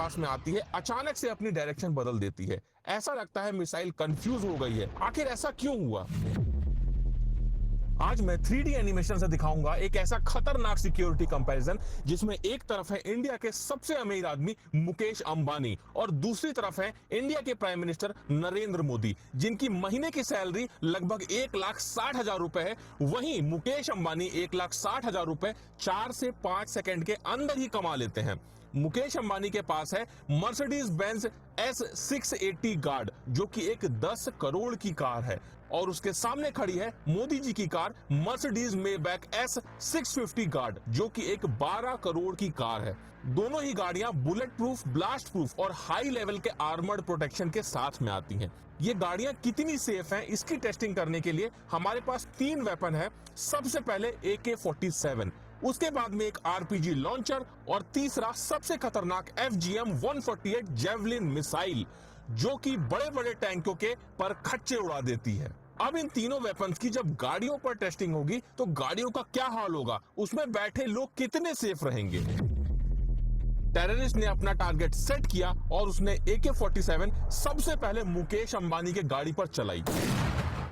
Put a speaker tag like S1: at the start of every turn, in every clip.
S1: पास में आती है अचानक से अपनी डायरेक्शन बदल देती है। ऐसा लगता है मिसाइल कंफ्यूज हो गई है। आखिर ऐसा क्यों हुआ? आज मैं 3D एनिमेशन से दिखाऊंगा एक ऐसा खतरनाक सिक्योरिटी कंपैरिजन जिसमें एक तरफ है इंडिया के सबसे अमीर आदमी मुकेश अंबानी और दूसरी तरफ है इंडिया के प्राइम मिनिस्टर नरेंद्र मोदी, जिनकी महीने की सैलरी लगभग 1,60,000 रुपए है। वहीं मुकेश अंबानी 1,60,000 रुपए 4 से 5 सेकंड के अंदर ही कमा लेते हैं। मुकेश अंबानी के पास है मर्सिडीज बेंज S680 गार्ड, जो कि एक 10 करोड़ की कार है, और उसके सामने खड़ी है मोदी जी की car Mercedes Maybach S650 guard, जो कि एक 12 करोड़ की कार है। दोनों ही गाड़ियां बुलेट प्रूफ, ब्लास्ट प्रूफ और हाई लेवल के आर्मर्ड प्रोटेक्शन के साथ में आती हैं। ये गाड़ियां कितनी सेफ हैं, इसकी टेस्टिंग करने के लिए हमारे पास 3 वेपन है। सबसे पहले AK-47, उसके बाद में एक RPG लॉन्चर और तीसरा सबसे खतरनाक FGM-148 जेवलिन मिसाइल, जो कि बड़े बड़े टैंकों के पर खच्चे उड़ा देती है। अब इन तीनों वेपन्स की जब गाड़ियों पर टेस्टिंग होगी तो गाड़ियों का क्या हाल होगा, उसमें बैठे लोग कितने सेफ रहेंगे। टेररिस्ट ने अपना टारगेट सेट किया और उसने AK-47 सबसे पहले मुकेश अंबानी के गाड़ी पर चलाई।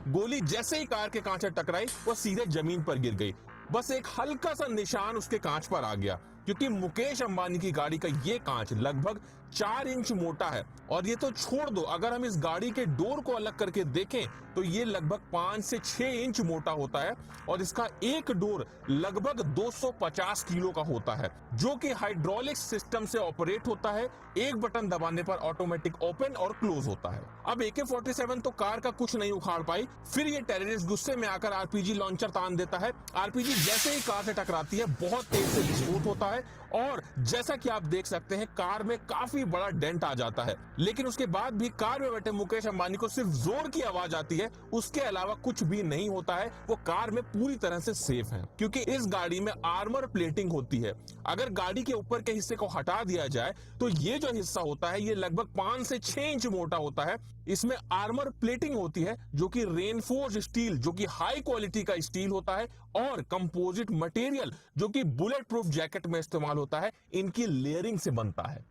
S1: गोली जैसे ही कार के कांच से टकराई वो सीधे जमीन पर गिर गई। बस एक हल्का सा निशान उसके कांच पर आ गया, क्योंकि मुकेश अंबानी की गाड़ी का ये कांच लगभग 4 इंच मोटा है। और ये तो छोड़ दो, अगर हम इस गाड़ी के डोर को अलग करके देखें तो ये लगभग 5 से 6 इंच मोटा होता है और इसका एक डोर लगभग 250 किलो का होता है, जो कि हाइड्रोलिक सिस्टम से ऑपरेट होता है। एक बटन दबाने पर ऑटोमेटिक ओपन और क्लोज होता है। अब AK-47 तो कार का कुछ नहीं उखाड़ पाई। फिर ये टेररिस्ट गुस्से में आकर RPG लॉन्चर तान देता है। RPG जैसे ही कार से टकराती है बहुत तेज से विस्फोट होता है और जैसा कि आप देख सकते हैं कार में काफी बड़ा डेंट आ जाता है। लेकिन उसके बाद भी कार में बैठे मुकेश अंबानी को सिर्फ जोर की आवाज आती है, उसके अलावा कुछ भी नहीं होता है। वो कार में पूरी तरह से सेफ है, क्योंकि इस गाड़ी में आर्मर प्लेटिंग होती है। अगर गाड़ी के ऊपर के हिस्से को हटा दिया जाए तो ये जो हिस्सा होता है ये लगभग 5 से 6 इंच मोटा होता है। इसमें आर्मर प्लेटिंग होती है जो कि रेनफोर्स्ड स्टील, जो कि हाई क्वालिटी का स्टील होता है, और कंपोजिट मटेरियल जो कि बुलेट प्रूफ जैकेट में इस्तेमाल होता है, इनकी लेयरिंग से बनता है।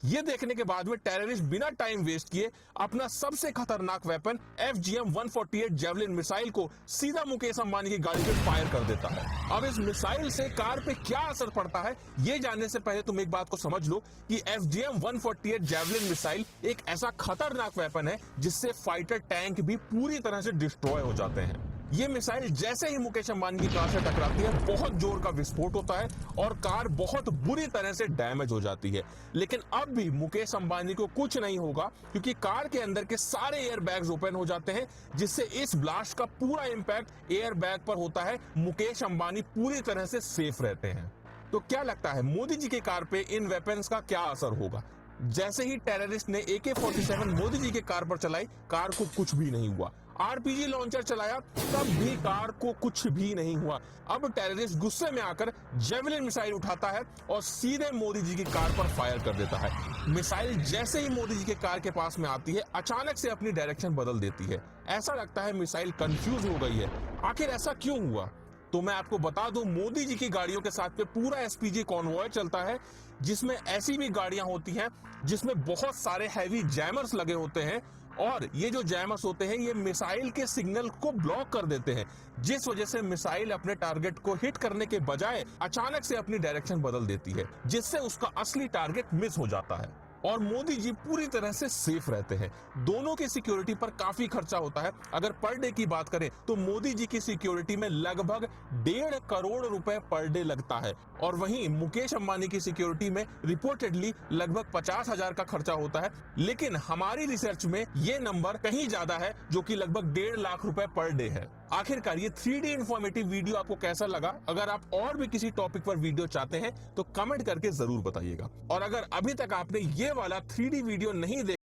S1: ये देखने के बाद में टेररिस्ट बिना टाइम वेस्ट किए अपना सबसे खतरनाक वेपन FGM-148 जेवलिन मिसाइल को सीधा मुकेश अंबानी की गाड़ी पे फायर कर देता है। अब इस मिसाइल से कार पे क्या असर पड़ता है ये जानने से पहले तुम एक बात को समझ लो कि FGM-148 जेवलिन मिसाइल एक ऐसा खतरनाक वेपन है जिससे फाइटर टैंक भी पूरी तरह से डिस्ट्रॉय हो जाते हैं। ये मिसाइल जैसे ही मुकेश अंबानी की कार से टकराती है बहुत जोर का विस्फोट होता है और कार बहुत बुरी तरह से डैमेज हो जाती है। लेकिन अब भी मुकेश अंबानी को कुछ नहीं होगा, क्योंकि कार के अंदर के सारे एयर बैग्स ओपन हो जाते हैं, जिससे इस ब्लास्ट का पूरा इंपैक्ट एयर बैग पर होता है। मुकेश अंबानी पूरी तरह से सेफ रहते हैं। तो क्या लगता है मोदी जी की कार पे इन वेपन्स का क्या असर होगा? जैसे ही टेररिस्ट ने AK-47 मोदी जी के कार पर चलाई, कार को कुछ भी नहीं हुआ। RPG लॉन्चर चलाया, तब भी कार को कुछ भी नहीं हुआ। अब टेररिस्ट गुस्से में आकर जेवलिन मिसाइल उठाता है और सीधे मोदी जी की कार पर फायर कर देता है। मिसाइल जैसे ही मोदी जी के कार के पास में आती है अचानक से अपनी डायरेक्शन बदल देती है। ऐसा लगता है मिसाइल कंफ्यूज हो गई है। आखिर ऐसा क्यों हुआ? तो मैं आपको बता दूं, मोदी जी की गाड़ियों के साथ में पूरा SPG कॉन्वॉय चलता है, जिसमें ऐसी भी गाड़ियां होती हैं जिसमें बहुत सारे हैवी जैमर्स लगे होते हैं, और ये जो जैमर्स होते हैं ये मिसाइल के सिग्नल को ब्लॉक कर देते हैं, जिस वजह से मिसाइल अपने टारगेट को हिट करने के बजाय अचानक से अपनी डायरेक्शन बदल देती है, जिससे उसका असली टारगेट मिस हो जाता है और मोदी जी पूरी तरह से सेफ रहते हैं। दोनों की सिक्योरिटी पर काफी खर्चा होता है। अगर पर डे की बात करें तो मोदी जी की सिक्योरिटी में लगभग 1.5 करोड़ रुपए पर डे लगता है, और वहीं मुकेश अंबानी की सिक्योरिटी में रिपोर्टेडली लगभग 50,000 का खर्चा होता है। लेकिन हमारी रिसर्च में ये नंबर कहीं ज्यादा है, जो कि लगभग 1.5 लाख रुपए पर डे है। आखिरकार ये 3D इंफॉर्मेटिव वीडियो आपको कैसा लगा? अगर आप और भी किसी टॉपिक पर वीडियो चाहते हैं तो कमेंट करके जरूर बताइएगा। और अगर अभी तक आपने ये वाला 3D वीडियो नहीं देखा